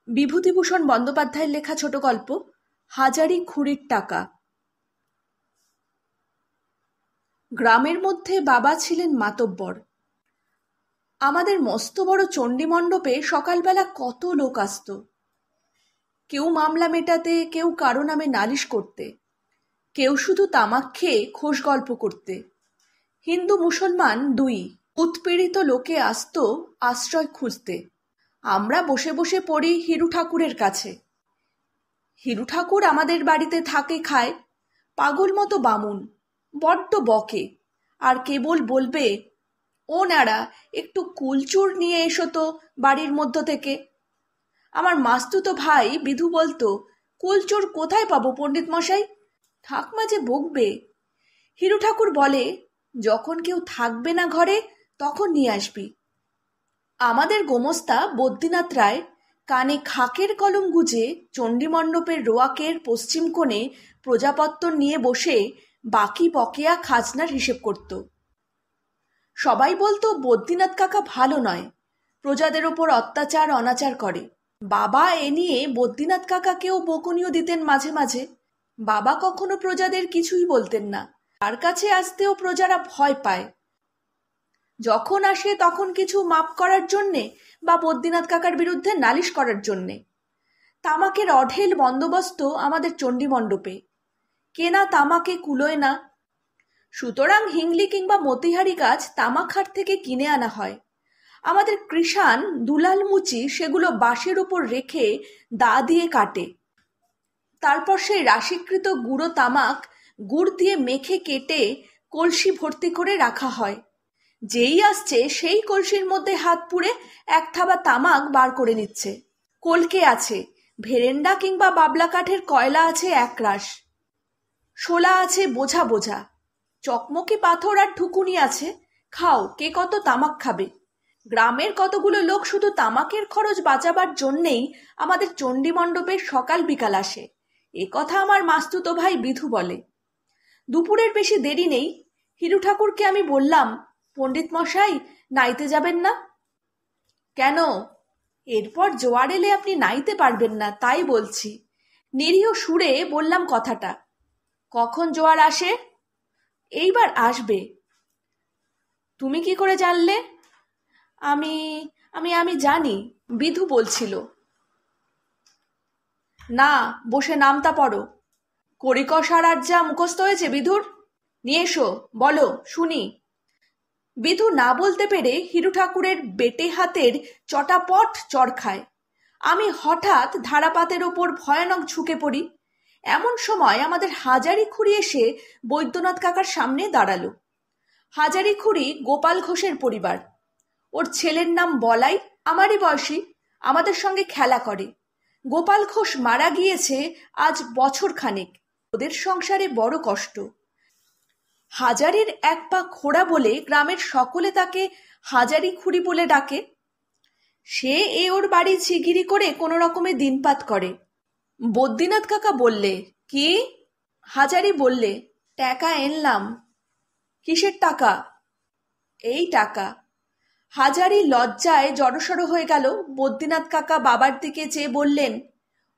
বিভূতিভূষণ বন্দ্যোপাধ্যায়ের লেখা ছোট গল্প হাজারি খুঁড়ির টাকা। গ্রামের মধ্যে বাবা ছিলেন মাতব্বর। আমাদের মস্ত বড় চণ্ডীমণ্ডপে সকালবেলা কত লোক আসত। কেউ মামলা মেটাতে, কেউ কারো নামে নালিশ করতে, কেউ শুধু তামাক খেয়ে খোশ গল্প করতে। হিন্দু মুসলমান দুই উৎপীড়িত লোকে আসত আশ্রয় খুঁজতে। আমরা বসে বসে পড়ি হিরু ঠাকুরের কাছে। হিরু ঠাকুর আমাদের বাড়িতে থাকে খায়, পাগল মতো বামুন, বড্ড বকে, আর কেবল বলবে, ও ন্যাড়া, একটু কুলচুর নিয়ে এসো তো বাড়ির মধ্য থেকে। আমার মাস্তুতো ভাই বিধু বলতো, কুলচুর কোথায় পাবো পণ্ডিত মশাই? ঠাকমা যে বকবে। হিরু ঠাকুর বলে, যখন কেউ থাকবে না ঘরে তখন নিয়ে আসবি। আমাদের গোমস্তা বদ্রীনাথ রায় কানে খাকের কলম গুজে চণ্ডীমণ্ডপের রোয়াকের পশ্চিম কোণে প্রজাপত্তর নিয়ে বসে বাকি বকেয়া খাজনার হিসেব করত। সবাই বলতো বদ্রীনাথ কাকা ভালো নয়, প্রজাদের ওপর অত্যাচার অনাচার করে। বাবা এ নিয়ে বদ্রীনাথ কাকাকেও বকুনিও দিতেন মাঝে মাঝে। বাবা কখনো প্রজাদের কিছুই বলতেন না, তার কাছে আসতেও প্রজারা ভয় পায়। যখন আসে তখন কিছু মাপ করার জন্যে বা বদ্রীনাথ কাকার বিরুদ্ধে নালিশ করার জন্যে। তামাকের অঢেল বন্দোবস্ত আমাদের চণ্ডীমণ্ডপে, কেনা তামাকে কুলোয় না, সুতরাং হিংলি কিংবা মতিহারি গাছ তামাক হাট থেকে কিনে আনা হয়। আমাদের কৃষাণ দুলাল মুচি সেগুলো বাঁশের উপর রেখে দা দিয়ে কাটে। তারপর সেই রাশিকৃত গুঁড়ো তামাক গুড় দিয়ে মেখে কেটে কলসি ভর্তি করে রাখা হয়। যেই আসছে সেই কলসির মধ্যে হাত পুড়ে এক থাবা তামাক বার করে নিচ্ছে। কলকে আছে, ভেরেন্ডা কিংবা বাবলা কাঠের কয়লা আছে একরাশ, শোলা আছে বোঝা বোঝা, চকমকি পাথর আর ঠুকুনি আছে। খাও, কে কত তামাক খাবে। গ্রামের কতগুলো লোক শুধু তামাকের খরচ বাঁচাবার জন্যেই আমাদের চণ্ডীমণ্ডপে সকাল বিকাল আসে, এ কথা আমার মাস্তুতো ভাই বিধু বলে। দুপুরের বেশি দেরি নেই, হিরু ঠাকুরকে আমি বললাম, পণ্ডিত মশাই, নাইতে যাবেন না? কেন? এরপর জোয়ার এলে আপনি নাইতে পারবেন না, তাই বলছি। নিরীহ সুরে বললাম কথাটা। কখন জোয়ার আসে? এইবার আসবে। তুমি কি করে জানলে? আমি আমি আমি জানি, বিধু বলছিল। না, বসে নামতা পড়ো। করিকষার আর যা মুখস্থ হয়েছে বিধুর, নিয়ে এসো, বলো শুনি। বিধু না বলতে পেরে হিরু ঠাকুরের বেটে হাতের চটাপট চড় খায়। আমি হঠাৎ ধারাপাতের ওপর ভয়ানক ঝুঁকে পড়ি। এমন সময় আমাদের হাজারি খুঁড়ি এসে বৈদ্যনাথ কাকার সামনে দাঁড়ালো। হাজারি খুঁড়ি গোপাল ঘোষের পরিবার। ওর ছেলের নাম বলাই, আমারই বয়সী, আমাদের সঙ্গে খেলা করে। গোপাল ঘোষ মারা গিয়েছে আজ বছর খানেক। ওদের সংসারে বড় কষ্ট। হাজারির এক পা খোড়া বলে গ্রামের সকলে তাকে হাজারি খুঁড়ি বলে ডাকে। সে ওর বাড়ি ঝিগিরি করে কোনো রকমে দিনপাত করে। বদ্রীনাথ কাকা বললে, কি? হাজারি বললে, টাকা এনলাম। কিসের টাকা? এই টাকা। হাজারি লজ্জায় জড়সড় হয়ে গেল। বদ্রীনাথ কাকা বাবার দিকে চেয়ে বললেন,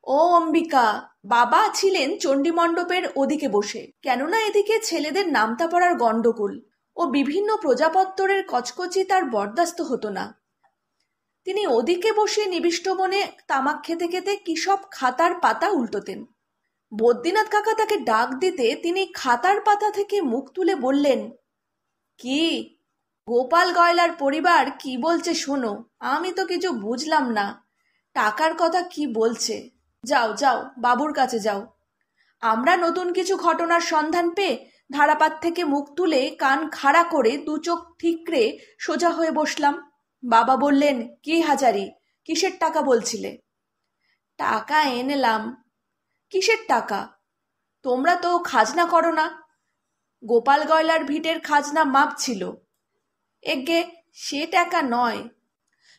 ও অম্বিকা। বাবা ছিলেন চণ্ডীমণ্ডপের ওদিকে বসে, কেননা এদিকে ছেলেদের নামতা পড়ার গণ্ডগোল ও বিভিন্ন প্রজাপত্তরের কচকচি তার বরদাস্ত হতো না। তিনি ওদিকে বসে নিবিষ্ট মনে তামাক খেতে খেতে কি সব খাতার পাতা উল্টোতেন। বদ্রীনাথ কাকা তাকে ডাক দিতে তিনি খাতার পাতা থেকে মুখ তুলে বললেন, কি? গোপাল গয়লার পরিবার কি বলছে শোনো। আমি তো কিছু বুঝলাম না। টাকার কথা কি বলছে? যাও যাও, বাবুর কাছে যাও। আমরা নতুন কিছু ঘটনার সন্ধান পেয়ে ধারাপাত থেকে মুখ তুলে কান খাড়া করে দু চোখ ঠিকরে সোজা হয়ে বসলাম। বাবা বললেন, কি হাজারি, কিসের টাকা বলছিলে? টাকা এনেলাম। কিসের টাকা? তোমরা তো খাজনা করো না। গোপাল গয়লার ভিটের খাজনা মাপ ছিল। এগে, সে টাকা নয়।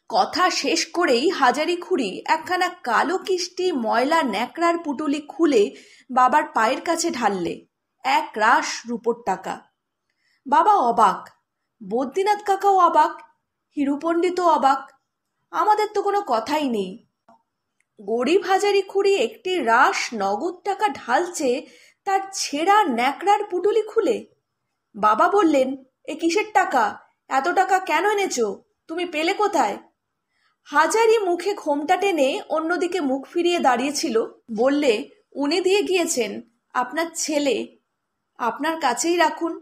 কথা শেষ করেই হাজারি খুঁড়ি একখানা কালো কিস্টি ময়লা ন্যাকড়ার পুটুলি খুলে বাবার পায়ের কাছে ঢাললে। এক রাশ রূপোর টাকা। বাবা অবাক, বদ্রীনাথ কাকাও অবাক, হিরু পণ্ডিতও অবাক। আমাদের তো কোনো কথাই নেই। গরিব হাজারি খুঁড়ি একটি রাশ নগদ টাকা ঢালছে তার ছেঁড়া ন্যাকড়ার পুটুলি খুলে। বাবা বললেন, এ কিসের টাকা? এত টাকা কেন এনেছো? তুমি পেলে কোথায়? হাজারি মুখে ঘোমটা টেনে অন্যদিকে মুখ ফিরিয়ে দাঁড়িয়েছিল। বললে, উনি দিয়ে গিয়েছেন, আপনার ছেলে, আপনার কাছেই রাখুন।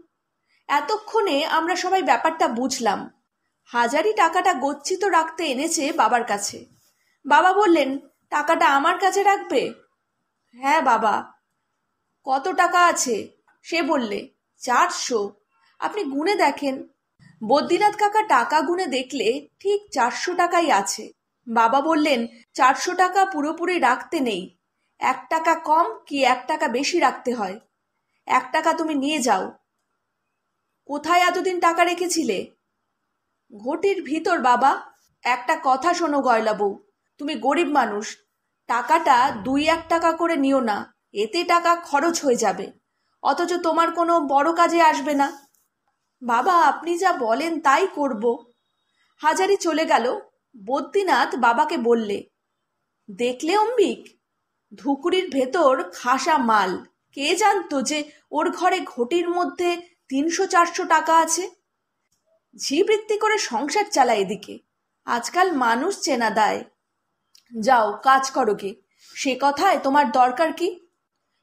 এতক্ষণে আমরা সবাই ব্যাপারটা বুঝলাম। হাজারি টাকাটা গচ্ছিত রাখতে এনেছে বাবার কাছে। বাবা বললেন, টাকাটা আমার কাছে রাখবে? হ্যাঁ বাবা। কত টাকা আছে? সে বললে, 400। আপনি গুনে দেখেন। বদ্রীনাথ কাকা টাকা গুনে দেখলে ঠিক 400 টাকাই আছে। বাবা বললেন, 400 টাকা পুরোপুরি রাখতে নেই, 1 টাকা কম কি 1 টাকা বেশি রাখতে হয়। 1 টাকা তুমি নিয়ে যাও। কোথায় এতদিন টাকা রেখেছিলে? ঘটির ভিতর বাবা। একটা কথা শোনো গয়লা বউ, তুমি গরিব মানুষ, টাকাটা 2-1 টাকা করে নিও না, এতে টাকা খরচ হয়ে যাবে, অথচ তোমার কোনো বড় কাজে আসবে না। বাবা, আপনি যা বলেন তাই করব। হাজারি চলে গেল। বদ্রীনাথ বাবাকে বললে, দেখলে অম্বিক, ধুকুরির ভেতর খাসা মাল। কে জানতো যে ওর ঘরে ঘটির মধ্যে 300-400 টাকা আছে। ঝিবৃত্তি করে সংসার চালায় এদিকে। আজকাল মানুষ চেনা দায়। যাও কাজ করো গে, সে কথায় তোমার দরকার কি?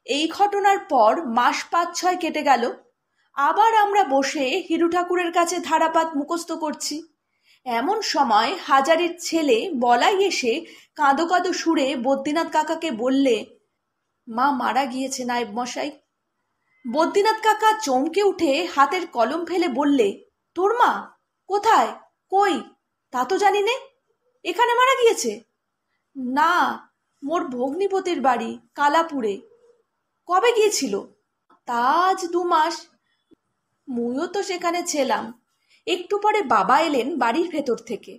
এই ঘটনার পর মাস 5-6 কেটে গেল। আবার আমরা বসে হিরু ঠাকুরের কাছে ধারাপাত মুখস্থ করছি। এমন সময় হাজারির ছেলে বলাই এসে কাঁদো কাঁদো সুরে বদ্রীনাথ কাকাকে বললে, মা মারা গিয়েছে নায়েব মশাই। বদ্রীনাথ কাকা চমকে উঠে হাতের কলম ফেলে বললে, তোর মা? কোথায়? কই? তা তো জানি নে। এখানে মারা গিয়েছে? না, মোর ভগ্নিপতির বাড়ি কালাপুরে। কবে গিয়েছিল? তা আজ 2 মাস। মুইও তো সেখানে ছিলাম। একটু পরে বাবা এলেন বাড়ির ভেতর থেকে।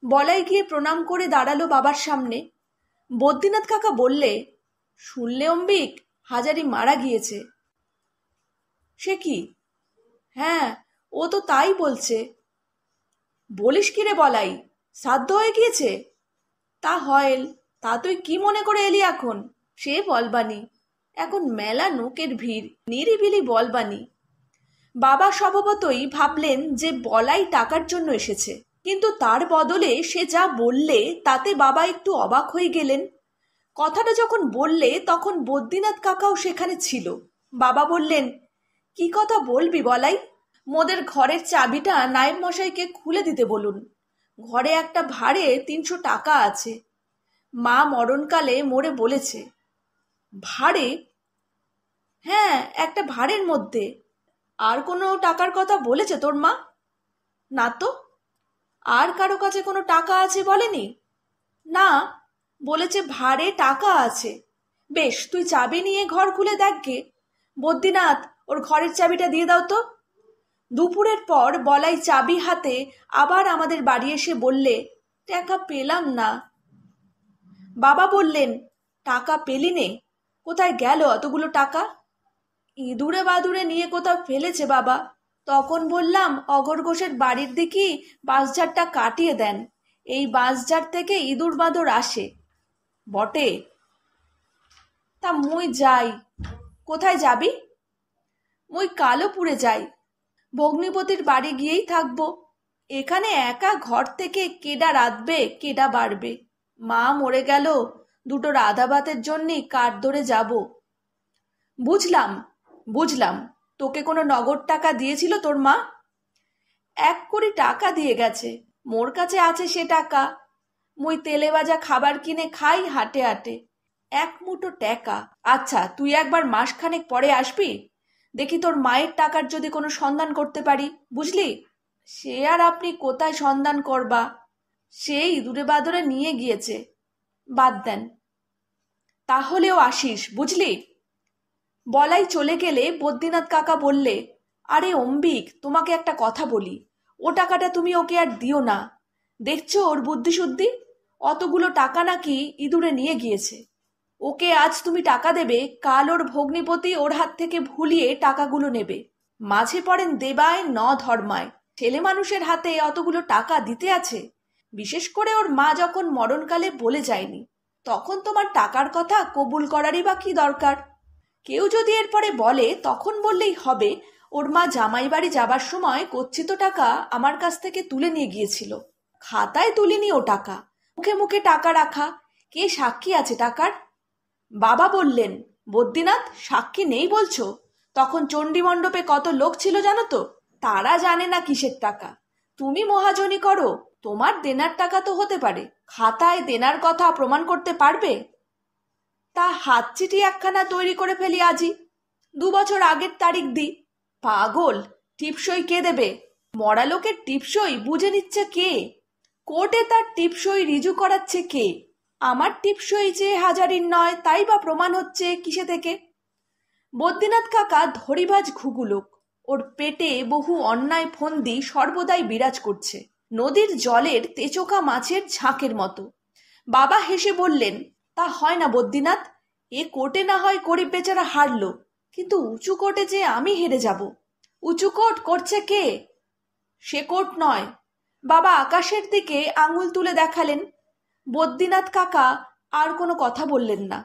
বলাই গিয়ে প্রণাম করে দাঁড়ালো বাবার সামনে। বদ্রীনাথ কাকা বললে, শুনলে অম্বিক, হাজারি মারা গিয়েছে। সে কি? হ্যাঁ, ও তো তাই বলছে। বলিস কি রে বলাই, শ্রাদ্ধ হয়ে গিয়েছে? তা হয়েল, তা তুই কি মনে করে এলি এখন? সে বলবানি, এখন মেলা নোকের ভিড়, নিরিবিলি বলবানি। বাবা স্বভাবতই ভাবলেন যে বলাই টাকার জন্য এসেছে, কিন্তু তার বদলে সে যা বললে তাতে বাবা একটু অবাক হয়ে গেলেন। কথাটা যখন বললে তখন বদ্রীনাথ কাকাও সেখানে ছিল। বাবা বললেন, কি কথা বলবি বলাই? মোদের ঘরের চাবিটা নায়েব মশাইকে খুলে দিতে বলুন। ঘরে একটা ভাড়ে 300 টাকা আছে। মা মরণকালে মোরে বলেছে। ভাড়ে? হ্যাঁ, একটা ভাড়ের মধ্যে। আর কোনো টাকার কথা বলেছে তোর মা? না তো। আর কারো কাছে কোনো টাকা আছে বলেনি? না, বলেছে ভাড়ে টাকা আছে। বেশ, তুই চাবি নিয়ে ঘর খুলে দেখ গে। বদ্রীনাথ, ওর ঘরের চাবিটা দিয়ে দাও তো। দুপুরের পর বলাই চাবি হাতে আবার আমাদের বাড়ি এসে বললে, টাকা পেলাম না। বাবা বললেন, টাকা পেলি নে? কোথায় গেল অতগুলো টাকা? ইঁদুরে বাদুরে নিয়ে কোথাও ফেলেছে বাবা। তখন বললাম অঘর ঘোষের বাড়ির দিকেই বাঁশঝাড়টা কাটিয়ে দেন, এই বাঁশঝাড় থেকে ইঁদুর বাঁদর আসে। বটে, তা মুই যাই। কোথায় যাবি? মুই কালোপুরে যাই। ভগ্নিপতির বাড়ি গিয়েই থাকবো। এখানে একা ঘর থেকে কেডা রাঁধবে, কেডা বাড়বে? মা মরে গেল, 2টো রাধা ভাতের জন্যই কাঠ ধরে যাব। বুঝলাম বুঝলাম। তোকে কোনো নগদ টাকা দিয়েছিল তোর মা? 1 কোটি টাকা দিয়ে গেছে। মোর কাছে আছে সে টাকা। মুই তেলে ভাজা খাবার কিনে খাই হাটে হাটে। 1 মুঠো টাকা। আচ্ছা, তুই একবার মাসখানেক পরে আসবি, দেখি তোর মায়ের টাকার যদি কোনো সন্ধান করতে পারি, বুঝলি? সে আর আপনি কোথায় সন্ধান করবা? সেই ইঁদুরে বাদরে নিয়ে গিয়েছে। বাদ দেন, তাহলেও আসিস, বুঝলি? বলাই চলে গেলে বদ্রীনাথ কাকা বললে, আরে অম্বিক, তোমাকে একটা কথা বলি, ও টাকাটা তুমি ওকে আর দিও না। দেখছো ওর বুদ্ধিশুদ্ধি? অতগুলো টাকা নাকি ইঁদুরে নিয়ে গিয়েছে। ওকে আজ তুমি টাকা দেবে, কাল ওর ভগ্নিপতি ওর হাত থেকে ভুলিয়ে টাকাগুলো নেবে। মাঝে পড়েন দেবায় ন ধর্মায়। ছেলে মানুষের হাতে অতগুলো টাকা দিতে আছে, বিশেষ করে ওর মা যখন মরণকালে বলে যায়নি। তখন তোমার টাকার কথা কবুল করারই বা কি দরকার? কেউ যদি এরপরে বলে তখন বললেই হবে, ওর মা জামাই বাড়ি যাবার সময় গচ্ছিত টাকা আমার কাছ থেকে তুলে নিয়ে গিয়েছিল, খাতায় তুলিনি ও টাকা, মুখে মুখে টাকা রাখা, কে সাক্ষী আছে টাকার? বাবা বললেন, বদ্রীনাথ সাক্ষী নেই বলছো? তখন চণ্ডীমণ্ডপে কত লোক ছিল জানো তো? তারা জানে না কিসের টাকা। তুমি মহাজনী করো, তোমার দেনার টাকা তো হতে পারে, খাতায় দেনার কথা প্রমাণ করতে পারবে? তা হাত চিঠি একখানা তৈরি করে ফেলি আজই, 2 বছর আগের তারিখ দিই। পাগল, টিপসই কে দেবে? মরা লোকের টিপসই বুঝে নিচ্ছে কে? কোর্টে তার টিপসই রিজু করাচ্ছে কে? আমার টিপসই যে হাজারির নয়, তাই বা প্রমাণ হচ্ছে কিসে থেকে? বদ্রীনাথ কাকা ধরিবাজ ঘুঘু লোক, ওর পেটে বহু অন্যায় ফন্দি সর্বদাই বিরাজ করছে, নদীর জলের তেচোকা মাছের ঝাঁকের মতো। বাবা হেসে বললেন, তা হয় না বদ্রীনাথ, এ কোর্টে না হয় গরিব বেচারা হারলো, কিন্তু উঁচু কোর্টে যে আমি হেরে যাব। উঁচু কোর্ট করছে কে? সে কোর্ট নয়। বাবা আকাশের দিকে আঙুল তুলে দেখালেন। বদ্রীনাথ কাকা আর কোনো কথা বললেন না।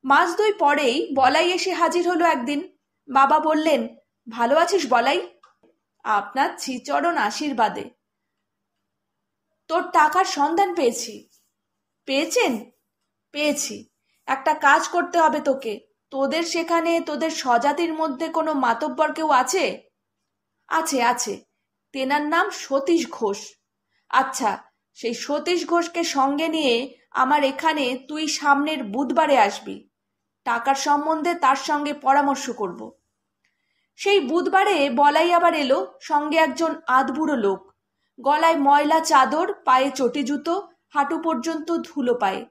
2 মাস পরেই বলাই এসে হাজির হলো একদিন। বাবা বললেন, ভালো আছিস বলাই? আপনার শ্রীচরণ আশীর্বাদে। তোর টাকার সন্ধান পেয়েছি। পেয়েছেন? পেয়েছি। একটা কাজ করতে হবে তোকে। তোদের সেখানে তোদের স্বজাতির মধ্যে কোনো মাতব্বর কেউ আছে? আছে আছে, তেনার নাম সতীশ ঘোষ। আচ্ছা, সেই সতীশ ঘোষকে সঙ্গে নিয়ে আমার এখানে তুই সামনের বুধবারে আসবি। টাকার সম্বন্ধে তার সঙ্গে পরামর্শ করব। সেই বুধবারে বলাই আবার এলো, সঙ্গে একজন আধবুড়ো লোক, গলায় ময়লা চাদর, পায়ে চটি জুতো, হাঁটু পর্যন্ত ধুলো পায়ে,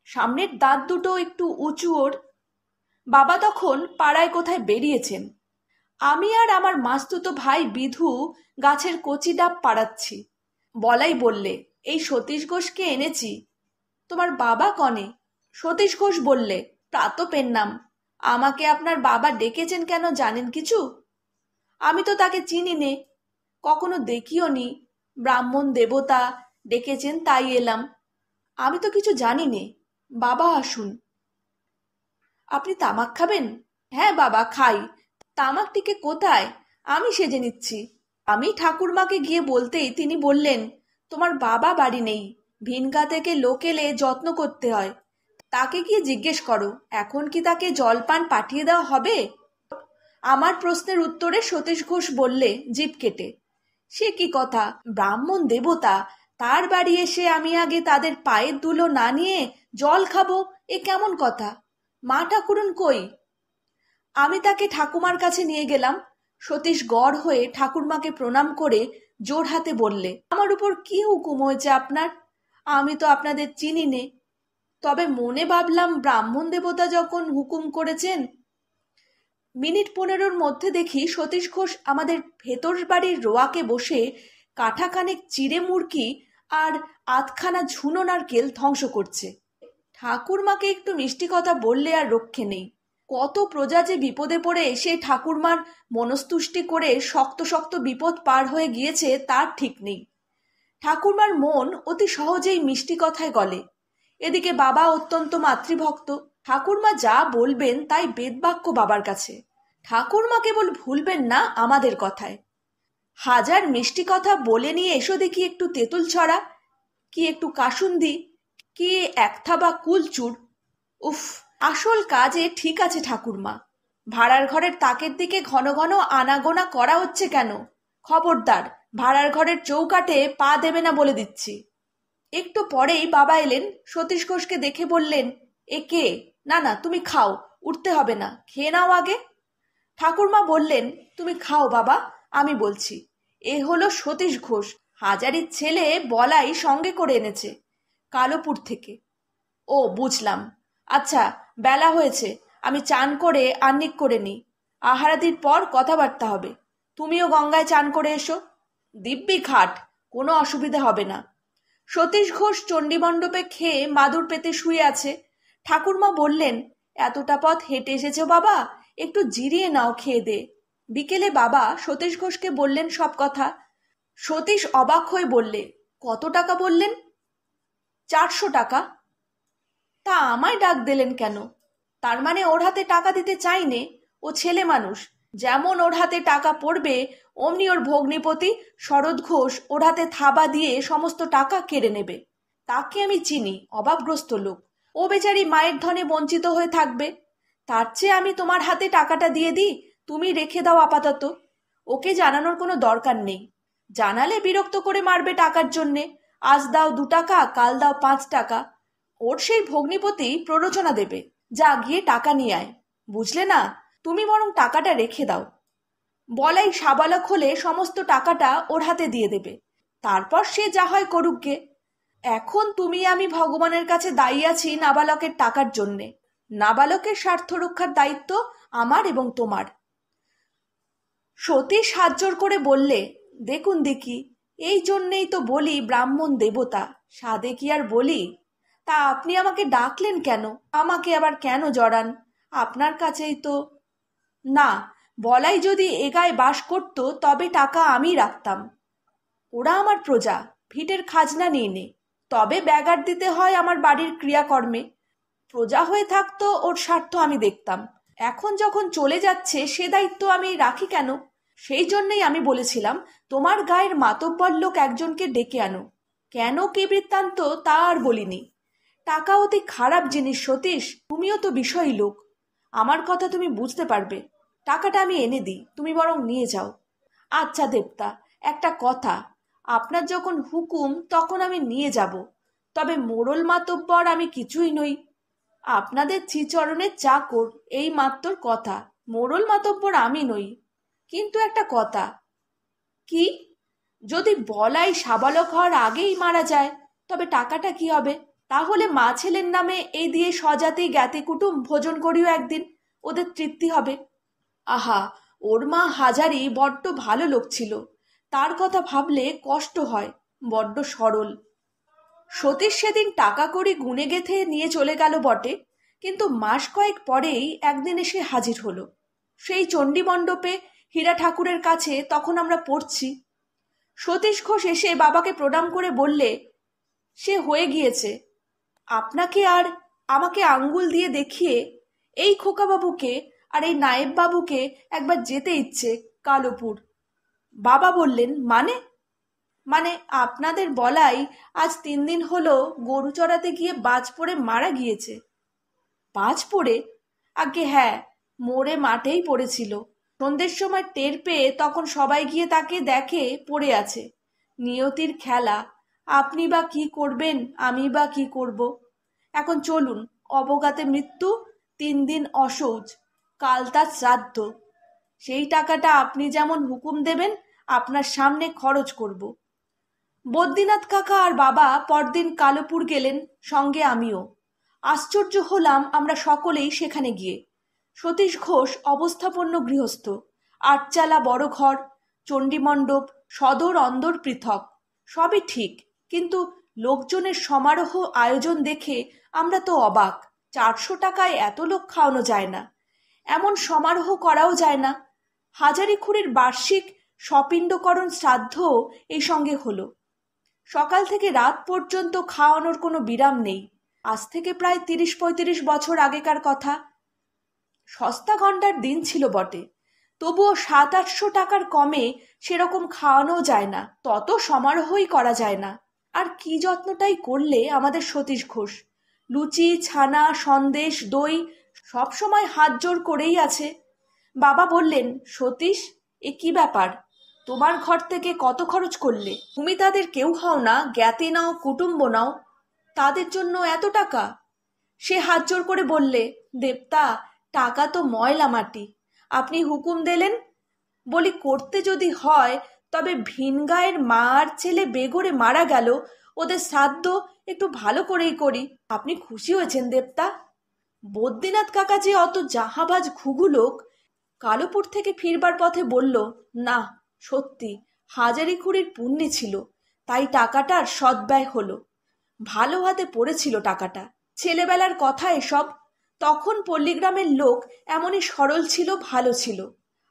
সামনের দাঁত দুটো একটু উঁচু ওর। বাবা তখন পাড়ায় কোথায় বেরিয়েছেন। আমি আর আমার মাস্তুতো ভাই বিধু গাছের কচি ডাব পাড়াচ্ছি। বলাই বললে, এই সতীশ ঘোষকে এনেছি। তোমার বাবা কনে? সতীশ ঘোষ বললে, প্রাতপের নাম। আমাকে আপনার বাবা ডেকেছেন কেন জানেন কিছু? আমি তো তাকে চিনি নে, কখনো দেখিও নি। ব্রাহ্মণ দেবতা ডেকেছেন তাই এলাম। আমি তো কিছু জানি নে। বাবা আসুন। আপনি তামাক খাবেন? হ্যাঁ বাবা, খাই। তামাক টিকে কোথায়, আমি সেজে নিচ্ছি। আমি ঠাকুরমাকে গিয়ে বলতেই তিনি বললেন, তোমার বাবা বাড়ি নেই, ভিনগা থেকে লোক এলে যত্ন করতে হয়, তাকে গিয়ে জিজ্ঞেস করো এখন কি তাকে জলপান পাঠিয়ে দেওয়া হবে। আমার প্রশ্নের উত্তরে সতীশ ঘোষ বললে জিভ কেটে, সে কি কথা, ব্রাহ্মণ দেবতা, তার বাড়ি এসে আমি আগে তাদের পায়ের ধুলো না নিয়ে জল খাবো, এ কেমন কথা? মা ঠাকুরন কই? আমি তাকে ঠাকুমার কাছে নিয়ে গেলাম। সতীশ গড় হয়ে ঠাকুরমাকে প্রণাম করে জোর হাতে বললে, আমার উপর কি হুকুম হয়েছে আপনার? আমি তো আপনাদের চিনি নে, তবে মনে ভাবলাম ব্রাহ্মণ দেবতা যখন হুকুম করেছেন। মিনিট 15 মধ্যে দেখি সতীশ ঘোষ আমাদের ভেতর বাড়ির রোয়াকে বসে কাঠাখানেক চিড়ে মুরকি আর আধখানা ঝুনো নারকেল ধ্বংস করছে। ঠাকুরমাকে একটু মিষ্টি কথা বললে আর রক্ষে নেই। কত প্রজা যে বিপদে পড়ে এসে ঠাকুরমার মনস্তুষ্টি করে শক্ত শক্ত বিপদ পার হয়ে গিয়েছে তার ঠিক নেই। ঠাকুরমার মন অতি সহজেই মিষ্টি কথায় গলে। এদিকে বাবা অত্যন্ত মাতৃভক্ত, ঠাকুরমা যা বলবেন তাই বেদবাক্য বাবার কাছে। ঠাকুরমা কেবল ভুলবেন না আমাদের কথায়। হাজার মিষ্টি কথা বলে নিয়ে এসো দেখি একটু তেঁতুল ছড়া, কি একটু কাসুন্দি, কি এক থাবা কুলচুর। উফ, আসল কাজে ঠিক আছে ঠাকুরমা, ভাড়ার ঘরের তাকের দিকে ঘন ঘন আনাগোনা করা হচ্ছে কেন? খবরদার, ভাড়ার ঘরের চৌকাঠে পা দেবে না বলে দিচ্ছি। একটু পরেই বাবা এলেন। সতীশ ঘোষকে দেখে বললেন, এ কে? না না, তুমি খাও, উঠতে হবে না, খেয়ে নাও আগে। ঠাকুরমা বললেন, তুমি খাও বাবা, আমি বলছি। এ হলো সতীশ ঘোষ, হাজারির ছেলে, বলাই সঙ্গে করে এনেছে কালোপুর থেকে। ও বুঝলাম। আচ্ছা, বেলা হয়েছে, আমি চান করে আহ্নিক করে নিই, আহারাদির পর কথাবার্তা হবে। তুমিও গঙ্গায় চান করে এসো। দিব্যি খাট, কোনো অসুবিধা হবে না। সতীশ ঘোষ চণ্ডীমণ্ডপে খেয়ে মাদুর পেতে শুয়ে আছে। ঠাকুরমা বললেন, এতটা পথ হেঁটে এসেছো বাবা, একটু জিরিয়ে নাও খেয়ে দে। বিকেলে বাবা সতীশ ঘোষকে বললেন সব কথা। সতীশ অবাক হয়ে বললে, কত টাকা বললেন? 400 টাকা। তা আমায় ডাক দিলেন কেন? তার মানে ওর হাতে টাকা দিতে চাইনে? ও ছেলে মানুষ, যেমন ওর হাতে টাকা পড়বে অমনি ওর ভগ্নিপতি শরৎ ঘোষ ওর হাতে থাবা দিয়ে সমস্ত টাকা কেড়ে নেবে। তাকে আমি চিনি, অভাবগ্রস্ত লোক। ও বেচারি মায়ের ধনে বঞ্চিত হয়ে থাকবে। তার চেয়ে আমি তোমার হাতে টাকাটা দিয়ে দিই, তুমি রেখে দাও আপাতত। ওকে জানানোর কোনো দরকার নেই। জানালে বিরক্ত করে মারবে টাকার জন্যে। আজ দাও 2 টাকা, কাল দাও 5 টাকা। ওর সেই ভগ্নিপতি প্ররোচনা দেবে, যা গিয়ে টাকা নিয়ে আয়। বুঝলে না? তুমি বরং টাকাটা রেখে দাও। বলাই সাবালক হলে সমস্ত টাকাটা ওর হাতে দিয়ে দেবে, তারপর সে যা হয় করুক গে। এখন তুমি আমি ভগবানের কাছে দায়ী আছি নাবালকের টাকার জন্যে। নাবালকের স্বার্থ রক্ষার দায়িত্ব আমার এবং তোমার। সতীশ হাত জোড় করে বললে, দেখুন দেখি, এই জন্যেই তো বলি ব্রাহ্মণ দেবতা, সাধে কি আর বলি? তা আপনি আমাকে ডাকলেন কেন? আমাকে আবার কেন জড়ান? আপনার কাছেই তো। না, বলাই যদি এ গায়ে বাস করত তবে টাকা আমি রাখতাম। ওরা আমার প্রজা, ভিটের খাজনা নিয়ে নে, তবে ব্যাগার দিতে হয় আমার বাড়ির ক্রিয়াকর্মে। প্রজা হয়ে থাকতো ওর স্বার্থ আমি দেখতাম। এখন যখন চলে যাচ্ছে সে দায়িত্ব আমি রাখি কেন? সেই জন্যই আমি বলেছিলাম তোমার গায়ের মাতব্বর লোক একজনকে ডেকে আনো। কেন কি বৃত্তান্ত তা আর বলিনি। টাকা অতি খারাপ জিনিস সতীশ, তুমিও তো বিষয়ী লোক, আমার কথা তুমি বুঝতে পারবে। টাকাটা আমি এনে দিই, তুমি বরং নিয়ে যাও। আচ্ছা দেবতা, একটা কথা, আপনার যখন হুকুম তখন আমি নিয়ে যাব, তবে মোড়ল মাতব্বর আমি কিছুই নই। আপনাদের শ্রীচরণের চাকর, এই মাত্র কথা। মোড়ল মাতব্বর আমি নই। কিন্তু একটা কথা। কি? যদি বলাই সাবালক হওয়ার আগেই মারা যায় তবে টাকাটা কি হবে? তাহলে মা ছেলের নামে এই দিয়ে স্বজাতি জ্ঞাতি কুটুম ভোজন করিও একদিন, ওদের তৃপ্তি হবে। আহা, ওর মা হাজারি বড্ড ভালো লোক ছিল, তার কথা ভাবলে কষ্ট হয়। বড্ড সরল। সতীশ সেদিন টাকা কড়ি গুনে গেথে নিয়ে চলে গেল বটে, কিন্তু মাস কয়েক পরেই একদিন এসে হাজির হলো সেই চণ্ডী মণ্ডপে হীরা ঠাকুরের কাছে। তখন আমরা পড়ছি। সতীশ ঘোষ এসে বাবাকে প্রণাম করে বললে, সে হয়ে গিয়েছে। আপনাকে আর আমাকে আঙ্গুল দিয়ে দেখিয়ে এই খোকাবাবুকে আর এই নায়েব বাবুকে একবার যেতে ইচ্ছে কালোপুর। বাবা বললেন, মানে? মানে আপনাদের বলাই আজ 3 দিন হলো গরু চড়াতে গিয়ে বাজ পড়ে মারা গিয়েছে। বাজ পড়ে? আগে হ্যাঁ, মোড়ে মাঠেই পড়েছিল। সন্ধ্যের সময় টের পেয়ে তখন সবাই গিয়ে তাকে দেখে পড়ে আছে। নিয়তির খেলা, আপনি বা কি করবেন, আমি বা কি করব। এখন চলুন, অবগাতে মৃত্যু, 3 দিন অশৌচ, কাল তার শ্রাদ্ধ। সেই টাকাটা আপনি যেমন হুকুম দেবেন আপনার সামনে খরচ করব। বদ্রীনাথ কাকা আর বাবা পরদিন কালোপুর গেলেন, সঙ্গে আমিও। আশ্চর্য হলাম আমরা সকলেই সেখানে গিয়ে। সতীশ ঘোষ অবস্থাপন্ন গৃহস্থ, 8 চালা বড় ঘর, চণ্ডীমণ্ডপ, সদর অন্দর পৃথক, সবই ঠিক। কিন্তু লোকজনের সমারোহ আয়োজন দেখে আমরা তো অবাক। 400 টাকায় এত লোক খাওয়ানো যায় না, এমন সমারোহ করাও যায় না। হাজারি খুড়ির বার্ষিক সপিণ্ডকরণ শ্রাদ্ধ এই সঙ্গে হলো। সকাল থেকে রাত পর্যন্ত খাওয়ানোর কোনো বিরাম নেই। আজ থেকে প্রায় 30-35 বছর আগেকার কথা। সস্তা ঘন্টার দিন ছিল বটে, তবুও 700-800 টাকার কমে সেরকম খাওয়ানোও যায় না, তত সমারোহই করা যায় না। আর কি যত্নটাই করলে আমাদের সতীশ ঘোষ। লুচি, ছানা, সন্দেশ, দই সব সময় হাত জোড় করেই আছে। বাবা বললেন, সতীশ, এ কি ব্যাপার? তোমার ঘর থেকে কত খরচ করলে? তুমি তাদের কেউ হও না, জ্ঞাতি নাও, কুটুম্ব নাও, তাদের জন্য এত টাকা? সে হাত জোড় করে বললে, দেবতা, টাকা তো ময়লা মাটি, আপনি হুকুম দিলেন, বলি করতে যদি হয় তবে ভিনগাঁয়ের মা আর ছেলে বেঘরে মারা গেল, ওদের শ্রাদ্ধ একটু ভালো করেই করি। আপনি খুশি হয়েছেন দেবতা? বদ্রীনাথ কাকা যে অত জাহাবাজ ঘুঘু লোক, কালোপুর থেকে ফিরবার পথে বলল, না সত্যি হাজারি খুড়ির পুণ্যি ছিল, তাই টাকাটার সদ্ব্যয় হলো। ভালো হাতে পড়েছিল টাকাটা। ছেলেবেলার কথা এসব। তখন পল্লীগ্রামের লোক এমনই সরল ছিল, ভালো ছিল।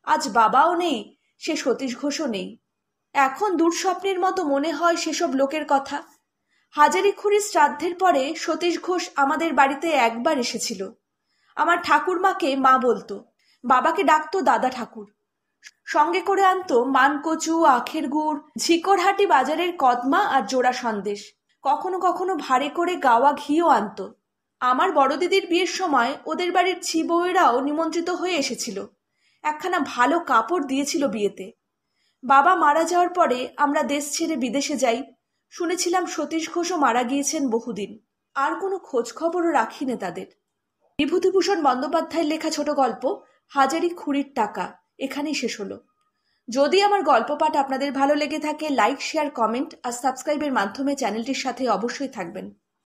আজ বাবাও নেই, সে সতীশ ঘোষও নেই। এখন দুঃস্বপ্নের মতো মনে হয় সেসব লোকের কথা। হাজারিখুড়ির শ্রাদ্ধের পরে সতীশ ঘোষ আমাদের বাড়িতে একবার এসেছিল। আমার ঠাকুরমাকে মা বলতো, বাবাকে ডাকতো দাদা ঠাকুর। সঙ্গে করে আনতো মানকচু, আখের গুড়, ঝিকরহাটি বাজারের কদমা আর জোড়া সন্দেশ। কখনো কখনো ভারে করে গাওয়া ঘিও আনতো। আমার বড় দিদির বিয়ের সময় ওদের বাড়ির ছি বউয়েরাও নিমন্ত্রিত হয়ে এসেছিল। একখানা ভালো কাপড় দিয়েছিল বিয়েতে। বাবা মারা যাওয়ার পরে আমরা দেশ ছেড়ে বিদেশে যাই। শুনেছিলাম সতীশ ঘোষও মারা গিয়েছেন বহুদিন। আর কোনো খোঁজ খবরও রাখি না তাদের। বিভূতিভূষণ বন্দ্যোপাধ্যায়ের লেখা ছোট গল্প হাজারিখুড়ির টাকা এখানেই শেষ হলো। যদি আমার গল্প পাঠ আপনাদের ভালো লেগে থাকে, লাইক, শেয়ার, কমেন্ট আর সাবস্ক্রাইবের মাধ্যমে চ্যানেলটির সাথে অবশ্যই থাকবেন।